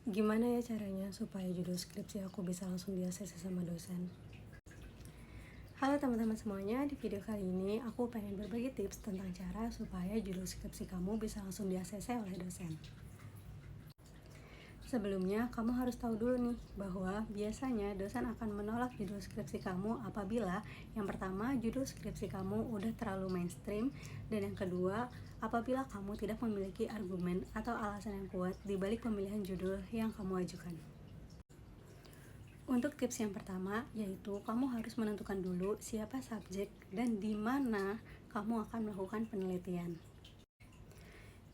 Gimana ya caranya supaya judul skripsi aku bisa langsung di-ACC sama dosen? Halo teman-teman semuanya, di video kali ini aku pengen berbagi tips tentang cara supaya judul skripsi kamu bisa langsung di-ACC oleh dosen. Sebelumnya, kamu harus tahu dulu nih bahwa biasanya dosen akan menolak judul skripsi kamu apabila yang pertama, judul skripsi kamu udah terlalu mainstream, dan yang kedua, apabila kamu tidak memiliki argumen atau alasan yang kuat di balik pemilihan judul yang kamu ajukan. Untuk tips yang pertama, yaitu kamu harus menentukan dulu siapa subjek dan di mana kamu akan melakukan penelitian.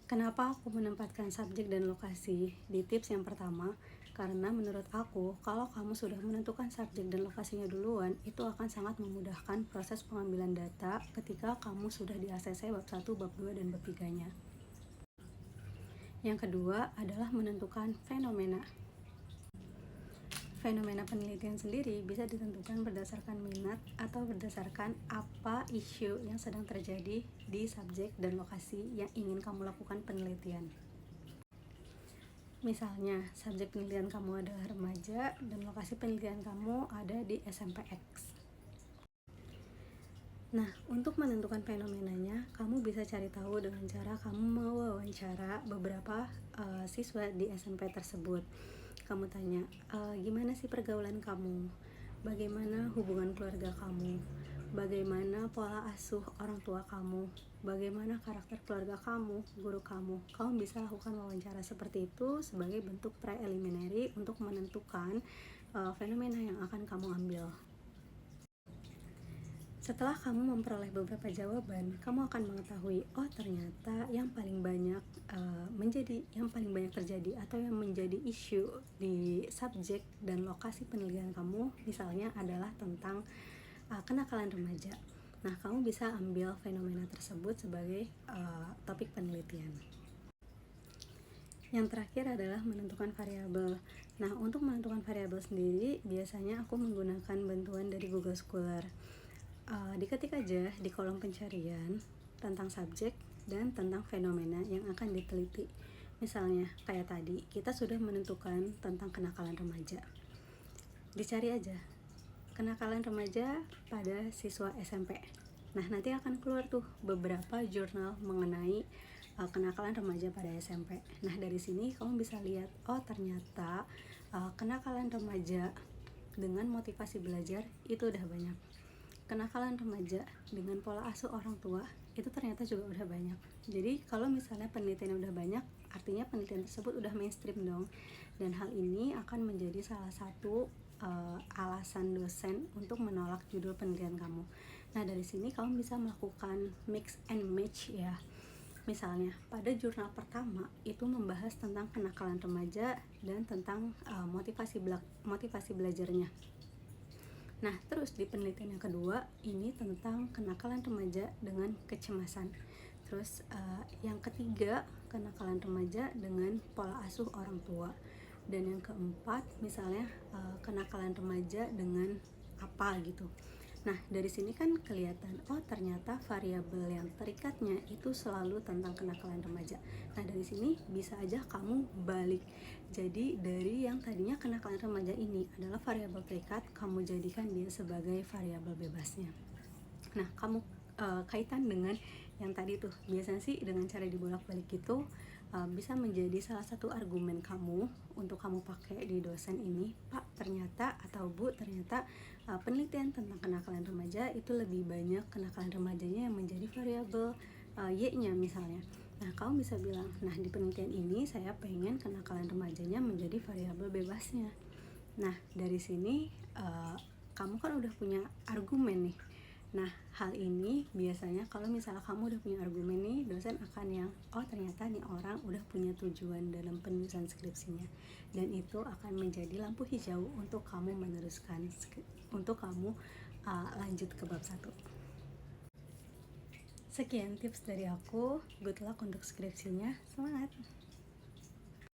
Kenapa aku menempatkan subjek dan lokasi di tips yang pertama? Karena menurut aku, kalau kamu sudah menentukan subjek dan lokasinya duluan, itu akan sangat memudahkan proses pengambilan data ketika kamu sudah di ACC bab 1, bab 2, dan bab 3-nya. Yang kedua adalah menentukan fenomena. Fenomena penelitian sendiri bisa ditentukan berdasarkan minat atau berdasarkan apa isu yang sedang terjadi di subjek dan lokasi yang ingin kamu lakukan penelitian. Misalnya, subjek penelitian kamu adalah remaja dan lokasi penelitian kamu ada di SMPX. Nah, untuk menentukan fenomenanya, kamu bisa cari tahu dengan cara kamu mewawancara beberapa siswa di SMP tersebut. Kamu tanya, gimana sih pergaulan kamu? Bagaimana hubungan keluarga kamu? Bagaimana pola asuh orang tua kamu? Bagaimana karakter keluarga kamu, guru kamu? Kamu bisa lakukan wawancara seperti itu sebagai bentuk preliminary untuk menentukan fenomena yang akan kamu ambil. Setelah kamu memperoleh beberapa jawaban, kamu akan mengetahui, oh ternyata yang paling banyak terjadi atau yang menjadi isu di subjek dan lokasi penelitian kamu, misalnya adalah tentang kenakalan remaja. Nah, kamu bisa ambil fenomena tersebut sebagai topik penelitian. Yang terakhir adalah menentukan variabel. Nah, untuk menentukan variabel sendiri, biasanya aku menggunakan bantuan dari Google Scholar. Diketik aja di kolom pencarian tentang subjek dan tentang fenomena yang akan diteliti. Misalnya kayak tadi, kita sudah menentukan tentang kenakalan remaja. Dicari aja kenakalan remaja pada siswa SMP. Nah, nanti akan keluar tuh beberapa jurnal mengenai kenakalan remaja pada SMP. Nah, dari sini kamu bisa lihat, oh ternyata kenakalan remaja dengan motivasi belajar itu udah banyak. Kenakalan remaja dengan pola asuh orang tua itu ternyata juga udah banyak. Jadi kalau misalnya penelitian udah banyak, artinya penelitian tersebut udah mainstream dong. Dan hal ini akan menjadi salah satu alasan dosen untuk menolak judul penelitian kamu. Nah, dari sini kamu bisa melakukan mix and match ya. Misalnya pada jurnal pertama itu membahas tentang kenakalan remaja dan tentang motivasi belajarnya. Nah, terus di penelitian yang kedua ini tentang kenakalan remaja dengan kecemasan. Terus yang ketiga, kenakalan remaja dengan pola asuh orang tua. Dan yang keempat, misalnya kenakalan remaja dengan apa gitu. Nah, dari sini kan kelihatan, oh ternyata variabel yang terikatnya itu selalu tentang kenakalan remaja. Nah, dari sini bisa aja kamu balik. Jadi, dari yang tadinya kenakalan remaja ini adalah variabel terikat, kamu jadikan dia sebagai variabel bebasnya. Nah, kamu kaitan dengan yang tadi tuh, biasanya sih dengan cara dibolak-balik itu bisa menjadi salah satu argumen kamu untuk kamu pakai di dosen ini. Pak, ternyata atau Bu, ternyata penelitian tentang kenakalan remaja itu lebih banyak kenakalan remajanya yang menjadi variabel Y-nya misalnya. Nah, kamu bisa bilang, nah di penelitian ini saya pengen kenakalan remajanya menjadi variabel bebasnya. Nah, dari sini kamu kan udah punya argumen nih. Nah, hal ini biasanya kalau misalnya kamu udah punya argumen nih, dosen akan yang, oh ternyata nih orang udah punya tujuan dalam penulisan skripsinya. Dan itu akan menjadi lampu hijau untuk kamu meneruskan, untuk kamu lanjut ke bab 1. Sekian tips dari aku, good luck untuk skripsinya, semangat!